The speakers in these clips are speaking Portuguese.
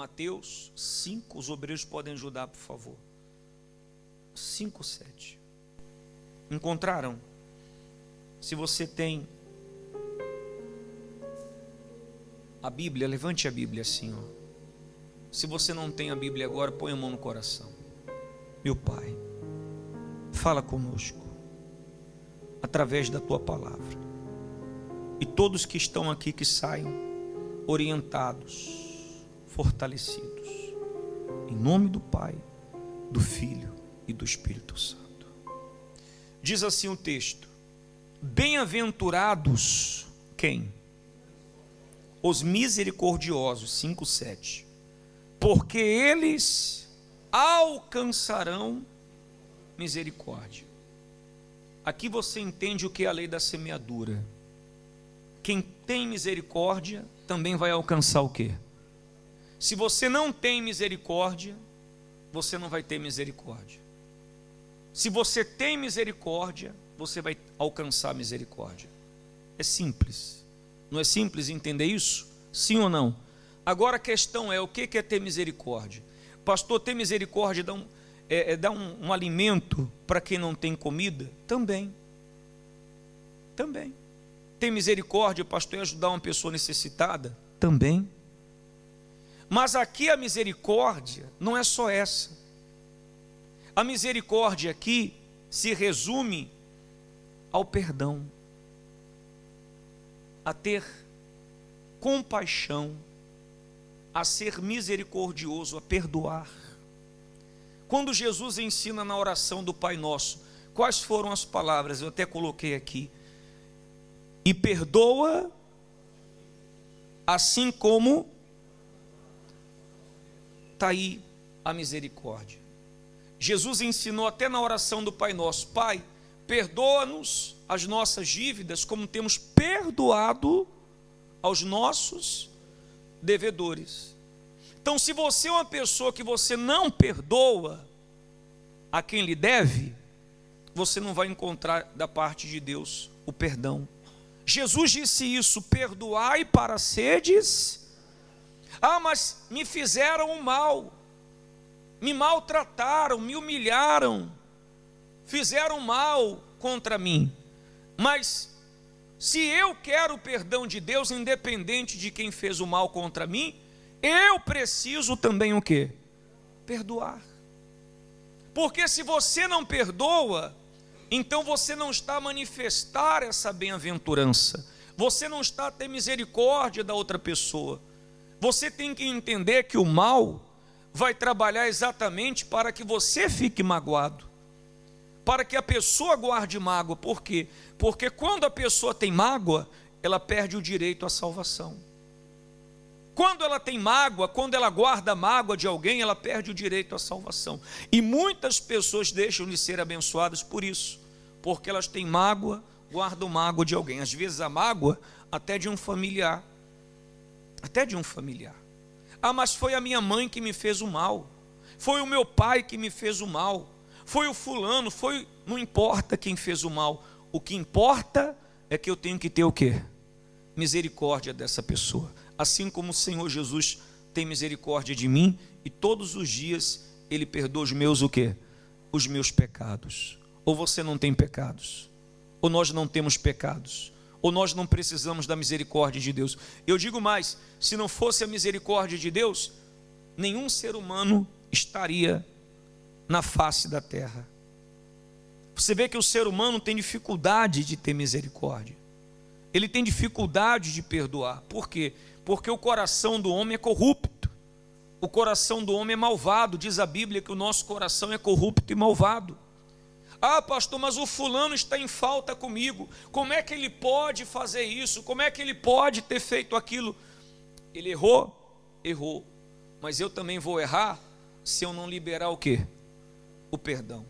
Mateus 5, os obreiros podem ajudar, por favor. 5, 7. Encontraram? Se você tem a Bíblia, levante a Bíblia assim, ó. Se você não tem a Bíblia agora, põe a mão no coração. Meu Pai, fala conosco através da tua palavra. E todos que estão aqui que saiam orientados, fortalecidos. Em nome do Pai, do Filho e do Espírito Santo. Diz assim o texto: bem-aventurados quem? Os misericordiosos, 5, 7. Porque eles alcançarão misericórdia. Aqui você entende o que é a lei da semeadura. Quem tem misericórdia também vai alcançar o quê? Se você não tem misericórdia, você não vai ter misericórdia. Se você tem misericórdia, você vai alcançar misericórdia. É simples. Não é simples entender isso? Sim ou não? Agora a questão é, o que é ter misericórdia? Pastor, ter misericórdia dá um alimento para quem não tem comida? Também. Também. Ter misericórdia, pastor, é ajudar uma pessoa necessitada? Também. Mas aqui a misericórdia não é só essa. A misericórdia aqui se resume ao perdão, a ter compaixão, a ser misericordioso, a perdoar. Quando Jesus ensina na oração do Pai Nosso, quais foram as palavras? Eu até coloquei aqui. E perdoa assim como está aí a misericórdia. Jesus ensinou até na oração do Pai Nosso: Pai, perdoa-nos as nossas dívidas como temos perdoado aos nossos devedores. Então, se você é uma pessoa que você não perdoa a quem lhe deve, você não vai encontrar da parte de Deus o perdão. Jesus disse isso: perdoai para sedes. Mas me fizeram o mal, me maltrataram, me humilharam, fizeram mal contra mim. Mas se eu quero o perdão de Deus, independente de quem fez o mal contra mim, eu preciso também o quê? Perdoar. Porque se você não perdoa, então você não está a manifestar essa bem-aventurança. Você não está a ter misericórdia da outra pessoa. Você tem que entender que o mal vai trabalhar exatamente para que você fique magoado, para que a pessoa guarde mágoa. Por quê? Porque quando a pessoa tem mágoa, ela perde o direito à salvação. Quando ela tem mágoa, quando ela guarda mágoa de alguém, ela perde o direito à salvação. E muitas pessoas deixam de ser abençoadas por isso, porque elas têm mágoa, guardam mágoa de alguém. Às vezes a mágoa até de um familiar. Até de um familiar. Mas foi a minha mãe que me fez o mal. Foi o meu pai que me fez o mal. Foi o fulano, não importa quem fez o mal. O que importa é que eu tenho que ter o quê? Misericórdia dessa pessoa. Assim como o Senhor Jesus tem misericórdia de mim, e todos os dias Ele perdoa os meus o quê? Os meus pecados. Ou você não tem pecados? Ou nós não temos pecados? Ou nós não precisamos da misericórdia de Deus? Eu digo mais, se não fosse a misericórdia de Deus, nenhum ser humano estaria na face da terra. Você vê que o ser humano tem dificuldade de ter misericórdia. Ele tem dificuldade de perdoar. Por quê? Porque o coração do homem é corrupto. O coração do homem é malvado. Diz a Bíblia que o nosso coração é corrupto e malvado. Pastor, mas o fulano está em falta comigo. Como é que ele pode fazer isso? Como é que ele pode ter feito aquilo? Ele errou? Errou. Mas eu também vou errar se eu não liberar o quê? O perdão.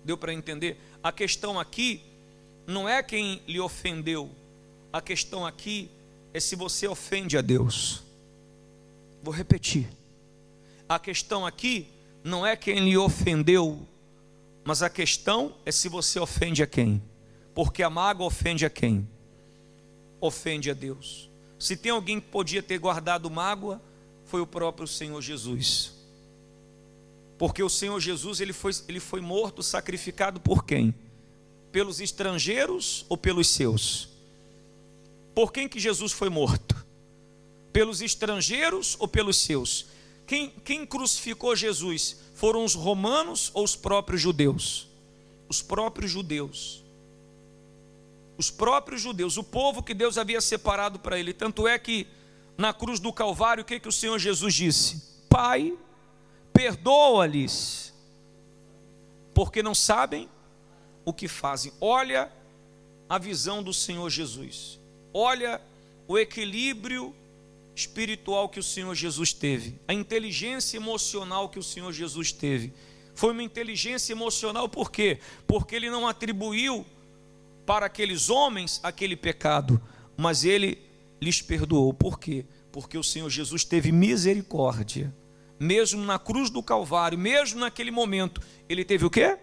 Deu para entender? A questão aqui não é quem lhe ofendeu. A questão aqui é se você ofende a Deus. Vou repetir. A questão aqui não é quem lhe ofendeu, mas a questão é se você ofende a quem. Porque a mágoa ofende a quem? Ofende a Deus. Se tem alguém que podia ter guardado mágoa, foi o próprio Senhor Jesus. Porque o Senhor Jesus, ele foi morto, sacrificado por quem? Pelos estrangeiros ou pelos seus? Por quem que Jesus foi morto? Pelos estrangeiros ou pelos seus? Quem crucificou Jesus? Foram os romanos ou os próprios judeus? Os próprios judeus. Os próprios judeus, o povo que Deus havia separado para ele. Tanto é que na cruz do Calvário, o que o Senhor Jesus disse? Pai, perdoa-lhes, porque não sabem o que fazem. Olha a visão do Senhor Jesus. Olha o equilíbrio espiritual que o Senhor Jesus teve. A inteligência emocional que o Senhor Jesus teve. Foi uma inteligência emocional por quê? Porque ele não atribuiu para aqueles homens aquele pecado, mas ele lhes perdoou. Por quê? Porque o Senhor Jesus teve misericórdia. Mesmo na cruz do Calvário, mesmo naquele momento, ele teve o quê?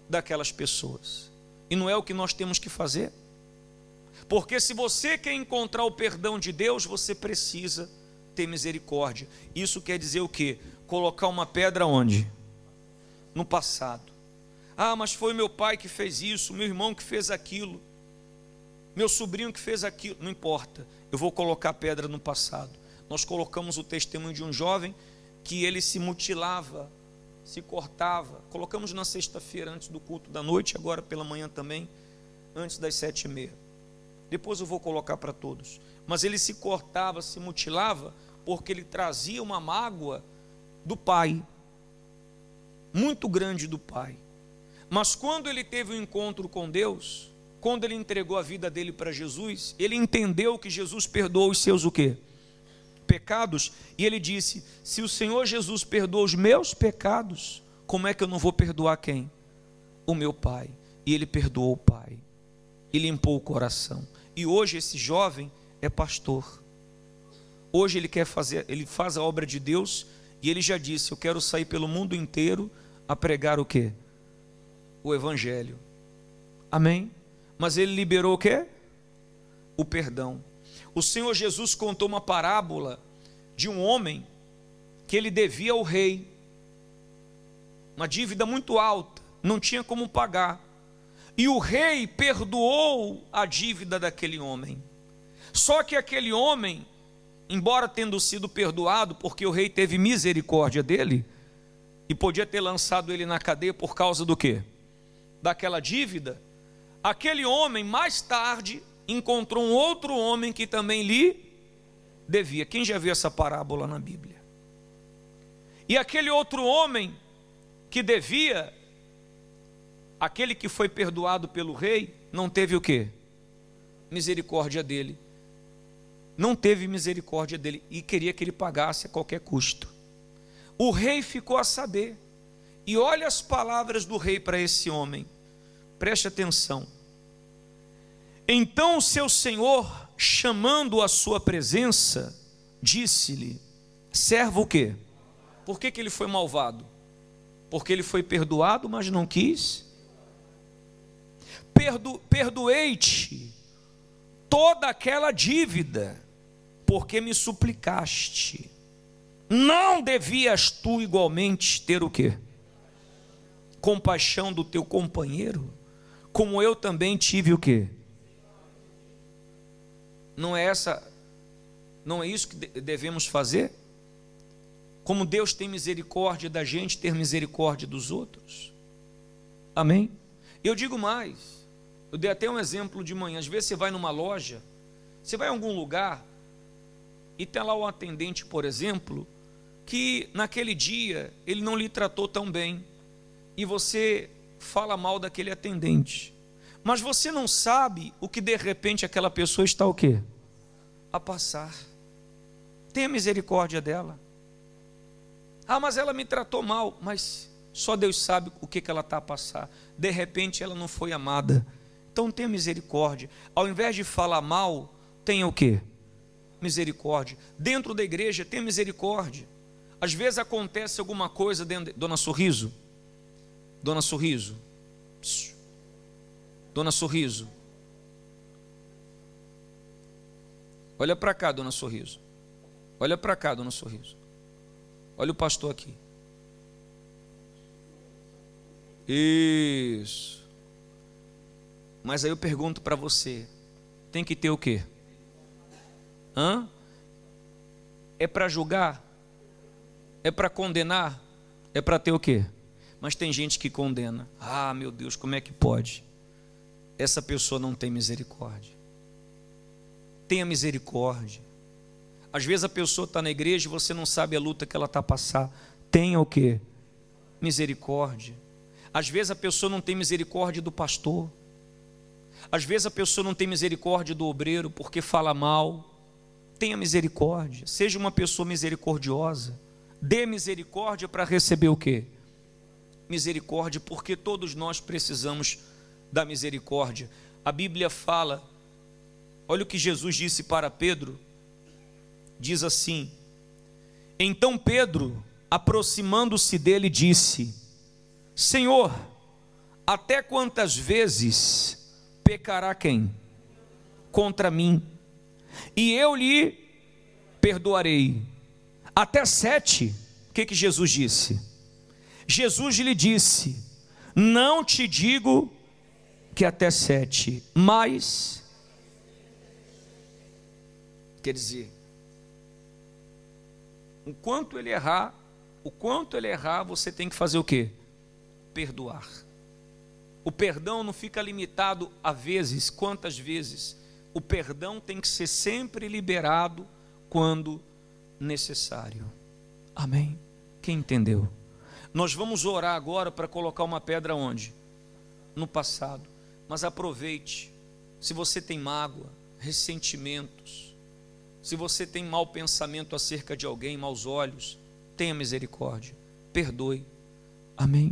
Daquelas pessoas. E não é o que nós temos que fazer? Porque se você quer encontrar o perdão de Deus, você precisa ter misericórdia. Isso quer dizer o quê? Colocar uma pedra onde? No passado. Ah, mas foi meu pai que fez isso, meu irmão que fez aquilo, meu sobrinho que fez aquilo. Não importa, eu vou colocar a pedra no passado. Nós colocamos o testemunho de um jovem que ele se mutilava, se cortava. Colocamos na sexta-feira antes do culto da noite, agora pela manhã também, antes das 7h30. Depois eu vou colocar para todos. Mas ele se cortava, se mutilava, porque ele trazia uma mágoa do pai, muito grande do pai. Mas quando ele teve um encontro com Deus, quando ele entregou a vida dele para Jesus, ele entendeu que Jesus perdoou os seus o quê? Pecados. E ele disse: se o Senhor Jesus perdoa os meus pecados, como é que eu não vou perdoar quem? O meu pai. E ele perdoou o pai e limpou o coração. E hoje esse jovem é pastor. Hoje ele faz a obra de Deus, e ele já disse: eu quero sair pelo mundo inteiro a pregar o quê? O evangelho. Amém? Mas ele liberou o quê? O perdão. O Senhor Jesus contou uma parábola de um homem que ele devia ao rei uma dívida muito alta, não tinha como pagar, e o rei perdoou a dívida daquele homem. Só que aquele homem, embora tendo sido perdoado, porque o rei teve misericórdia dele e podia ter lançado ele na cadeia por causa do quê? Daquela dívida, aquele homem mais tarde encontrou um outro homem que também lhe devia. Quem já viu essa parábola na Bíblia? E aquele outro homem que devia, aquele que foi perdoado pelo rei, não teve o quê? Misericórdia dele. Não teve misericórdia dele e queria que ele pagasse a qualquer custo. O rei ficou a saber. E olha as palavras do rei para esse homem. Preste atenção. Então o seu senhor, chamando-o à sua presença, disse-lhe: servo o quê? Por que ele foi malvado? Porque ele foi perdoado, mas não quis. Perdoei-te toda aquela dívida, porque me suplicaste. Não devias tu igualmente ter o quê? Compaixão do teu companheiro, como eu também tive o quê? Não é isso que devemos fazer? Como Deus tem misericórdia da gente, ter misericórdia dos outros. Amém? Eu digo mais, eu dei até um exemplo de manhã. Às vezes você vai numa loja, você vai em algum lugar e tem lá um atendente, por exemplo, que naquele dia ele não lhe tratou tão bem, e você fala mal daquele atendente, mas você não sabe o que de repente aquela pessoa está o quê? A passar. Tenha misericórdia dela. Ah, mas ela me tratou mal. Mas só Deus sabe o que ela está a passar. De repente ela não foi amada. Então tenha misericórdia. Ao invés de falar mal, tenha o quê? Misericórdia. Dentro da igreja, tenha misericórdia. Às vezes acontece alguma coisa dentro de... Dona Sorriso. Dona Sorriso. Psiu. Dona Sorriso. Olha para cá, Dona Sorriso. Olha para cá, dona Sorriso. Olha o pastor aqui. Isso. Mas aí eu pergunto para você, tem que ter o quê? É para julgar? É para condenar? É para ter o quê? Mas tem gente que condena. Ah, meu Deus, como é que pode? Essa pessoa não tem misericórdia. Tenha misericórdia. Às vezes a pessoa está na igreja e você não sabe a luta que ela está a passar. Tenha o quê? Misericórdia. Às vezes a pessoa não tem misericórdia do pastor. Às vezes a pessoa não tem misericórdia do obreiro porque fala mal. Tenha misericórdia. Seja uma pessoa misericordiosa. Dê misericórdia para receber o quê? Misericórdia, porque todos nós precisamos da misericórdia. A Bíblia fala, olha o que Jesus disse para Pedro. Diz assim: então Pedro, aproximando-se dele, disse: Senhor, até quantas vezes pecará quem? Contra mim, e eu lhe perdoarei. Até 7. O que Jesus disse? Jesus lhe disse: não te digo que até 7, mas, quer dizer, o quanto ele errar, você tem que fazer o quê? Perdoar. O perdão não fica limitado a vezes, quantas vezes. O perdão tem que ser sempre liberado quando necessário. Amém? Quem entendeu? Nós vamos orar agora para colocar uma pedra onde? No passado. Mas aproveite. Se você tem mágoa, ressentimentos, se você tem mau pensamento acerca de alguém, maus olhos, tenha misericórdia, perdoe. Amém?